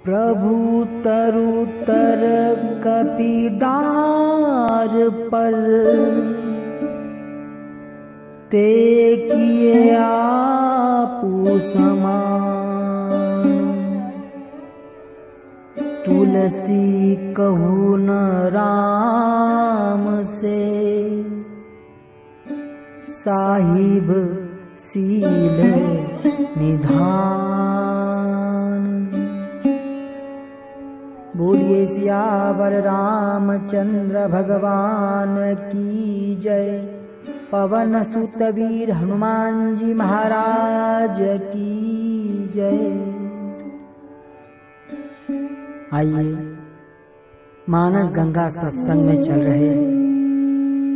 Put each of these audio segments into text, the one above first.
प्रभु तरुतर कपीडार पर ते किए आपू समान। तुलसी कहू न राम से साहिब सील निधान। बोलिए सियावर रामचंद्र भगवान की जय। पवन सुत वीर हनुमान जी महाराज की जय। आइए मानस गंगा सत्संग में चल रहे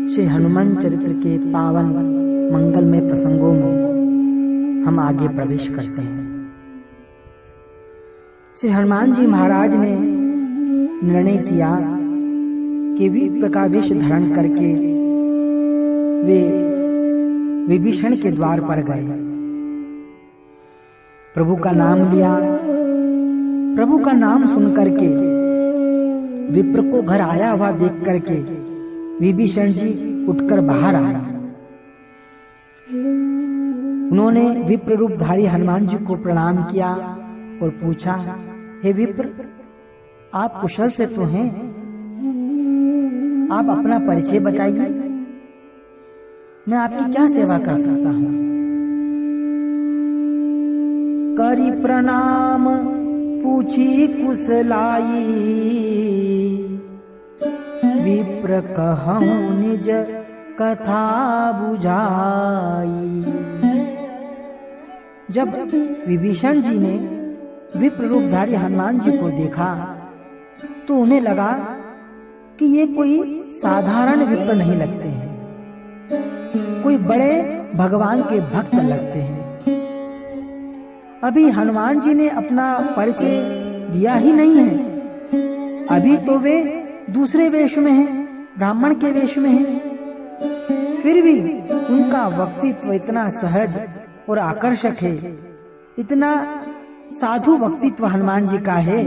श्री हनुमान चरित्र के पावन मंगलमय प्रसंगों में हम आगे प्रवेश करते हैं। श्री हनुमान जी महाराज ने निर्णय किया कि विप्र का वेश धारण करके वे विभीषण के द्वार पर गए। प्रभु का नाम लिया। प्रभु का नाम सुन करके विप्र को घर आया हुआ देख करके विभीषण जी उठकर बाहर आए। उन्होंने विप्र रूपधारी हनुमान जी को प्रणाम किया और पूछा, हे विप्र, आप कुशल से तो हैं? आप अपना परिचय बताइए, मैं आपकी क्या सेवा कर सकता हूं? करी प्रणाम पूछी कुशलाई, विप्र कहूं निज कथा बुझाई। जब विभीषण जी ने विप्र रूपधारी हनुमान जी को देखा तो उन्हें लगा कि ये कोई साधारण विप्र नहीं लगते हैं, कोई बड़े भगवान के भक्त लगते हैं। अभी हनुमान जी ने अपना परिचय दिया ही नहीं है, अभी तो वे दूसरे वेश में हैं, ब्राह्मण के वेश में हैं। फिर भी उनका व्यक्तित्व इतना सहज और आकर्षक है, इतना साधु व्यक्तित्व हनुमान जी का है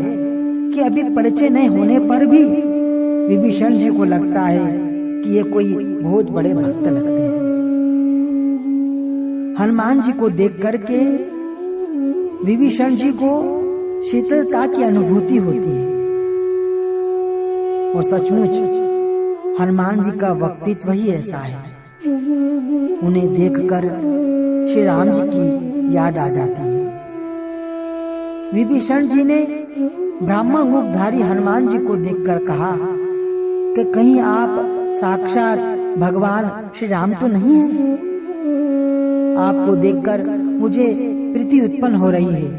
कि अभी परिचय नहीं होने पर भी विभीषण जी को लगता है कि ये कोई बहुत बड़े भक्त लगते हैं। हनुमान जी को देख करके विभीषण जी को शीतलता की अनुभूति होती है और सचमुच हनुमान जी का व्यक्तित्व ही ऐसा है। उन्हें देखकर श्री राम जी की याद आ जाती है। विभीषण जी ने ब्राह्मण रूपधारी हनुमान जी को देखकर कहा कि कहीं आप साक्षात भगवान श्री राम तो नहीं हैं? आपको देखकर मुझे प्रीति उत्पन्न हो रही है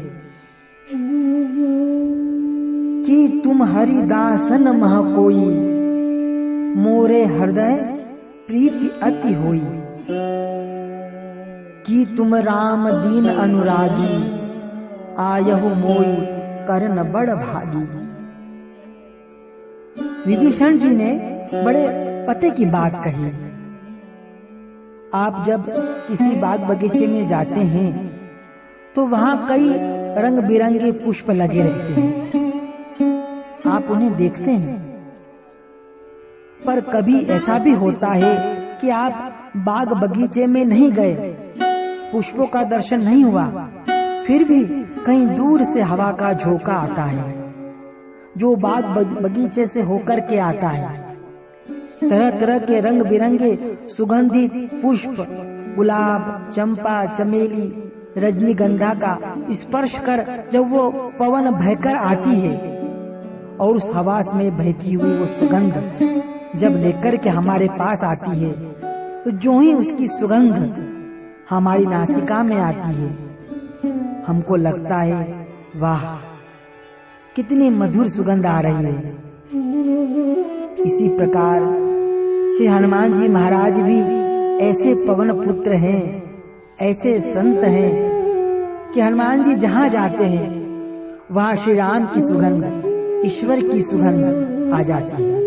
कि तुम हरिदासन मह कोई, मोरे हृदय प्रीति अति होई। कि तुम राम दीन अनुरागी, आयहु मोई करन बड़ भागी। विभीषण जी ने बड़े पते की बात कही। आप जब किसी बाग बगीचे में जाते हैं तो वहां कई रंग बिरंगे पुष्प लगे रहते हैं, आप उन्हें देखते हैं। पर कभी ऐसा भी होता है कि आप बाग बगीचे में नहीं गए, पुष्पों का दर्शन नहीं हुआ, फिर भी कहीं दूर से हवा का झोंका आता है जो बाग बगीचे से होकर के आता है। तरह तरह के रंग बिरंगे सुगंधित पुष्प, गुलाब, चंपा, चमेली, रजनीगंधा का स्पर्श कर जब वो पवन बहकर आती है और उस हवा में बहती हुई वो सुगंध जब लेकर के हमारे पास आती है तो जो ही उसकी सुगंध हमारी नासिका में आती है, हमको लगता है वाह कितनी मधुर सुगंध आ रही है। इसी प्रकार श्री हनुमान जी महाराज भी ऐसे पवन पुत्र हैं, ऐसे संत हैं कि हनुमान जी जहां जाते हैं वहां श्री राम की सुगंध, ईश्वर की सुगंध आ जाती है।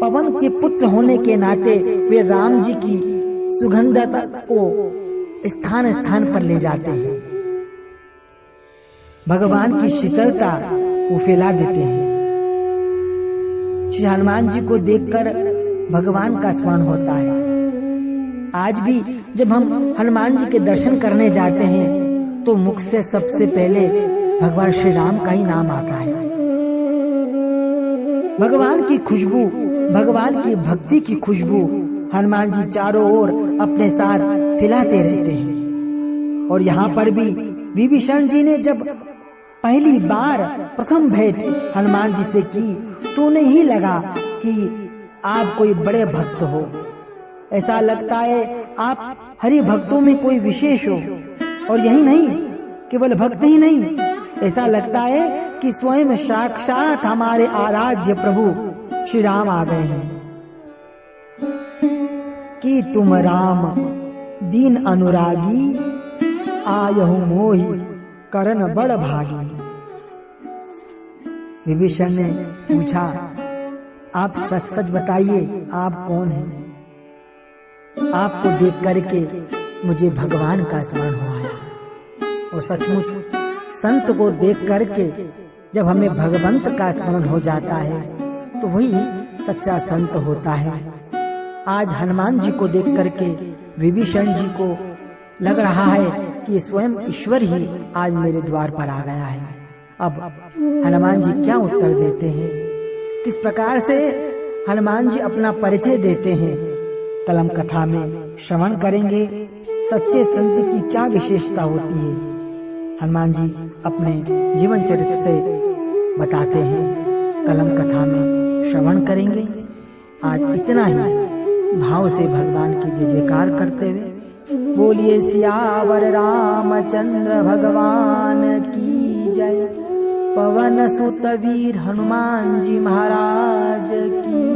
पवन के पुत्र होने के नाते वे राम जी की सुगंधता को स्थान स्थान पर ले जाते हैं। भगवान की शीतलता वो फैला देते हैं। श्री हनुमान जी को देखकर भगवान का स्मरण होता है। आज भी जब हम हनुमान जी के दर्शन करने जाते हैं तो मुख से सबसे पहले भगवान श्री राम का ही नाम आता है। भगवान की खुशबू, भगवान की भक्ति की खुशबू हनुमान जी चारों ओर अपने साथ फैलाते रहते हैं। और यहाँ पर भी विभीषण जी ने जब पहली बार प्रथम भेंट हनुमान जी से की तो उन्हें ही लगा कि आप कोई बड़े भक्त हो। ऐसा लगता है आप हरि भक्तों में कोई विशेष हो। और यही नहीं, केवल भक्त ही नहीं, ऐसा लगता है कि स्वयं साक्षात हमारे आराध्य प्रभु श्री राम आ गए हैं। कि तुम राम दीन अनुरागी, आयहु मोहि करन बड़ भागी। विभीषण ने पूछा, आप सच सच बताइए आप कौन हैं? आपको देख करके मुझे भगवान का स्मरण हो आया। और सचमुच संत को देख करके जब हमें भगवंत का स्मरण हो जाता है तो वही सच्चा संत होता है। आज हनुमान जी को देख करके विभीषण जी को लग रहा है कि स्वयं ईश्वर ही आज मेरे द्वार पर आ गया है। अब हनुमान जी क्या उत्तर देते हैं, किस प्रकार से हनुमान जी अपना परिचय देते हैं, कलम कथा में श्रवण करेंगे। सच्चे संत की क्या विशेषता होती है, हनुमान जी अपने जीवन चरित्र से बताते हैं। कलम कथा में श्रवण करेंगे। आज इतना ही भाव से भगवान की जय जयकार करते हुए बोलिए सियावर रामचंद्र भगवान की जय। पवन सुत वीर हनुमान जी महाराज की